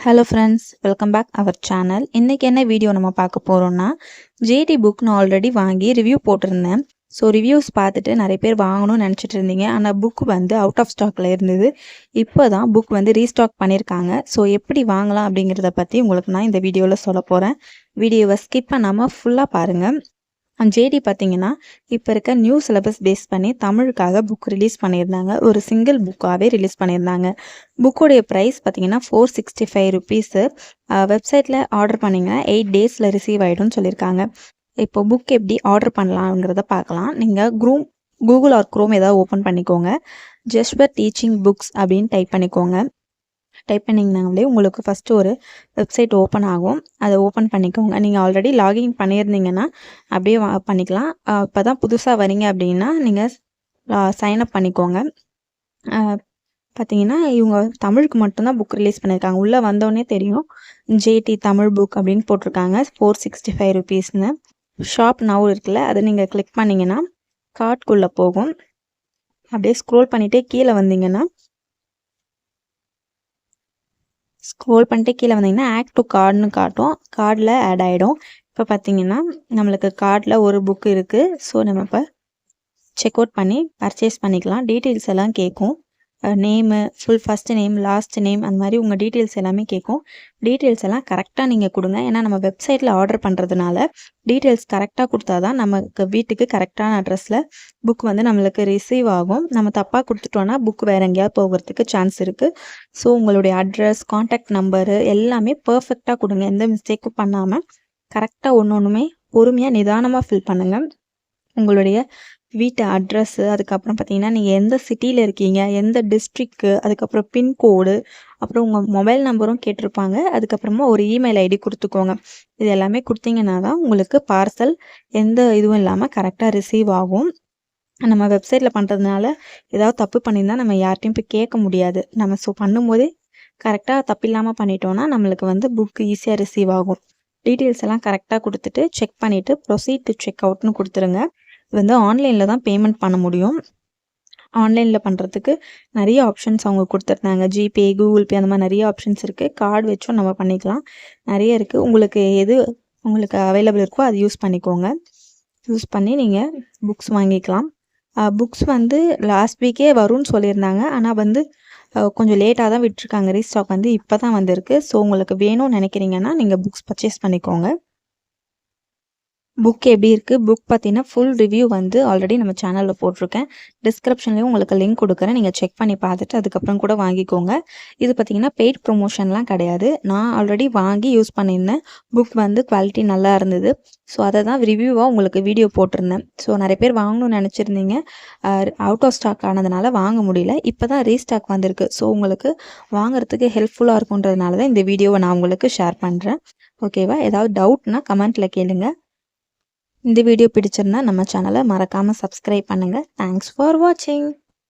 Hello friends, welcome back our channel. இன்றைக்கி என்ன வீடியோ நம்ம பார்க்க போகிறோம்னா, ஜேடி புக் நான் ஆல்ரெடி வாங்கி ரிவ்யூ போட்டிருந்தேன். ஸோ ரிவ்யூஸ் பார்த்துட்டு நிறைய பேர் வாங்கணும்னு நினச்சிட்டு இருந்தீங்க. ஆனால் புக் வந்து அவுட் ஆஃப் ஸ்டாக்கில் இருந்தது. இப்போ தான் புக் வந்து ரீஸ்டாக் பண்ணியிருக்காங்க. ஸோ எப்படி வாங்கலாம் அப்படிங்கிறத பற்றி உங்களுக்கு நான் இந்த வீடியோவில் சொல்ல போகிறேன். வீடியோவை ஸ்கிப் பண்ணாமல் ஃபுல்லாக பாருங்கள். ஜேடி பார்த்தீங்கன்னா இப்போ இருக்க நியூ சிலபஸ் பேஸ் பண்ணி தமிழுக்காக புக் ரிலீஸ் பண்ணியிருந்தாங்க. ஒரு சிங்கிள் புக்காகவே ரிலீஸ் பண்ணியிருந்தாங்க. புக்கோடைய ப்ரைஸ் பார்த்தீங்கன்னா 465 ருபீஸு. வெப்சைட்டில் ஆர்டர் பண்ணிங்கன்னா 8 டேஸில் ரிசீவ் ஆகிடும்னு சொல்லியிருக்காங்க. இப்போ புக் எப்படி ஆர்டர் பண்ணலாங்கிறத பார்க்கலாம். நீங்கள் கூகுள் ஆர் க்ரோம் ஏதாவது ஓப்பன் பண்ணிக்கோங்க. ஜஸ்பர் டீச்சிங் புக்ஸ் அப்படின்னு டைப் பண்ணிக்கோங்க. டைப் பண்ணிங்கனாலே உங்களுக்கு ஃபஸ்ட்டு ஒரு வெப்சைட் ஓப்பன் ஆகும். அதை ஓப்பன் பண்ணிக்கோங்க. நீங்கள் ஆல்ரெடி லாகின் பண்ணியிருந்தீங்கன்னா அப்படியே பண்ணிக்கலாம். இப்போ தான் புதுசாக வரீங்க அப்படின்னா நீங்கள் சைன்அப் பண்ணிக்கோங்க. பார்த்தீங்கன்னா இவங்க தமிழுக்கு மட்டும்தான் புக் ரிலீஸ் பண்ணியிருக்காங்க. உள்ளே வந்தோடனே தெரியும் ஜேடி தமிழ் புக் அப்படின்னு போட்டிருக்காங்க. 465 ருபீஸ்னு. ஷாப் நவ் இருக்குல்ல, அதை நீங்கள் கிளிக் பண்ணிங்கன்னா கார்ட்குள்ளே போகும். அப்படியே ஸ்க்ரோல் பண்ணிகிட்டே கீழே வந்தீங்கன்னா கீழே வந்தீங்கன்னா ஆட் டு கார்டுன்னு காட்டும். கார்டில் ஆட் ஆகிடும். இப்போ பார்த்தீங்கன்னா நம்மளுக்கு கார்டில் ஒரு புக் இருக்குது. ஸோ நம்ம இப்போ செக் அவுட் பண்ணி பர்ச்சேஸ் பண்ணிக்கலாம். டீட்டெயில்ஸ் எல்லாம் கேட்கும். Name, full first name, last name, அந்த மாதிரி உங்கள் டீட்டெயில்ஸ் எல்லாமே கேட்கும். டீட்டெயில்ஸ் எல்லாம் கரெக்டாக நீங்கள் கொடுங்க. ஏன்னா நம்ம வெப்சைட்டில் ஆர்டர் பண்ணுறதுனால டீட்டெயில்ஸ் கரெக்டாக கொடுத்தா தான் நமக்கு வீட்டுக்கு கரெக்டான அட்ரஸில் புக் வந்து நம்மளுக்கு ரிசீவ் ஆகும். நம்ம தப்பாக கொடுத்துட்டோன்னா புக் வேறு எங்கேயாவது போகிறதுக்கு சான்ஸ் இருக்குது. ஸோ உங்களுடைய அட்ரஸ், காண்டாக்ட் நம்பரு எல்லாமே பர்ஃபெக்டாக கொடுங்க. எந்த மிஸ்டேக்கும் பண்ணாமல் கரெக்டாக ஒன்றுமே பொறுமையாக நிதானமாக ஃபில் பண்ணுங்கள். உங்களுடைய வீட்டு அட்ரஸ்ஸு, அதுக்கப்புறம் பார்த்தீங்கன்னா நீங்கள் எந்த சிட்டியில் இருக்கீங்க, எந்த டிஸ்ட்ரிக்கு, அதுக்கப்புறம் பின்கோடு, அப்புறம் உங்கள் மொபைல் நம்பரும் கேட்டிருப்பாங்க. அதுக்கப்புறமா ஒரு இமெயில் ஐடி கொடுத்துக்கோங்க. இது எல்லாமே கொடுத்தீங்கன்னா தான் உங்களுக்கு பார்சல் எந்த இதுவும் இல்லாமல் கரெக்டாக ரிசீவ் ஆகும். நம்ம வெப்சைட்டில் பண்ணுறதுனால ஏதாவது தப்பு பண்ணியிருந்தால் நம்ம யார்கிட்டையும் போய் கேட்க முடியாது. நம்ம பண்ணும்போதே கரெக்டாக தப்பு இல்லாமல் பண்ணிட்டோன்னா நம்மளுக்கு வந்து புக் ஈஸியாக ரிசீவ் ஆகும். டீட்டெயில்ஸ் எல்லாம் கரெக்டாக கொடுத்துட்டு செக் பண்ணிவிட்டு ப்ரொசீட் டு செக் அவுட்னு கொடுத்துருங்க. இது வந்து ஆன்லைனில் தான் பேமெண்ட் பண்ண முடியும். ஆன்லைனில் பண்ணுறதுக்கு நிறைய ஆப்ஷன்ஸ் அவங்க கொடுத்துருந்தாங்க. ஜிபே, கூகுள் பே, அந்த மாதிரி நிறைய ஆப்ஷன்ஸ் இருக்குது. கார்டு வச்சும் நம்ம பண்ணிக்கலாம். நிறைய இருக்குது. உங்களுக்கு எது உங்களுக்கு அவைலபிள் இருக்கோ அது யூஸ் பண்ணிக்கோங்க. யூஸ் பண்ணி நீங்கள் புக்ஸ் வாங்கிக்கலாம். புக்ஸ் வந்து லாஸ்ட் வீக்கே வரும்னு சொல்லியிருந்தாங்க. ஆனால் வந்து கொஞ்சம் லேட்டாக தான் விட்டுருக்காங்க. ரீஸ்டாக் வந்து இப்போ தான் வந்திருக்கு. ஸோ உங்களுக்கு வேணும்னு நினைக்கிறீங்கன்னா நீங்கள் புக்ஸ் பர்ச்சேஸ் பண்ணிக்கோங்க. புக் எப்படி இருக்குது, புக் பார்த்தீங்கன்னா ஃபுல் ரிவ்யூ வந்து ஆல்ரெடி நம்ம சேனலில் போட்டிருக்கேன். டிஸ்கிரிப்ஷன்லேயும் உங்களுக்கு லிங்க் கொடுக்குறேன். நீங்கள் செக் பண்ணி பார்த்துட்டு அதுக்கப்புறம் கூட வாங்கிக்கோங்க. இது பார்த்தீங்கன்னா பெய்ட் ப்ரொமோஷன்லாம் கிடையாது. நான் ஆல்ரெடி வாங்கி யூஸ் பண்ணியிருந்தேன். புக் வந்து குவாலிட்டி நல்லா இருந்தது. ஸோ அதை தான் ரிவ்யூவாக உங்களுக்கு வீடியோ போட்டிருந்தேன். ஸோ நிறைய பேர் வாங்கணும்னு நினச்சிருந்தீங்க. அவுட் ஆஃப் ஸ்டாக் ஆனதுனால வாங்க முடியல. இப்போ தான் ரீஸ்டாக் வந்திருக்கு. ஸோ உங்களுக்கு வாங்குறதுக்கு ஹெல்ப்ஃபுல்லாக இருக்குன்றதுனால தான் இந்த வீடியோவை நான் உங்களுக்கு ஷேர் பண்ணுறேன். ஓகேவா? ஏதாவது டவுட்னா கமெண்ட்டில் கேளுங்க. இந்த வீடியோ பிடிச்சிருந்தா நம்ம சேனலை மறக்காமல் சப்ஸ்கிரைப் பண்ணுங்கள். தேங்க்ஸ் ஃபார் வாட்சிங்.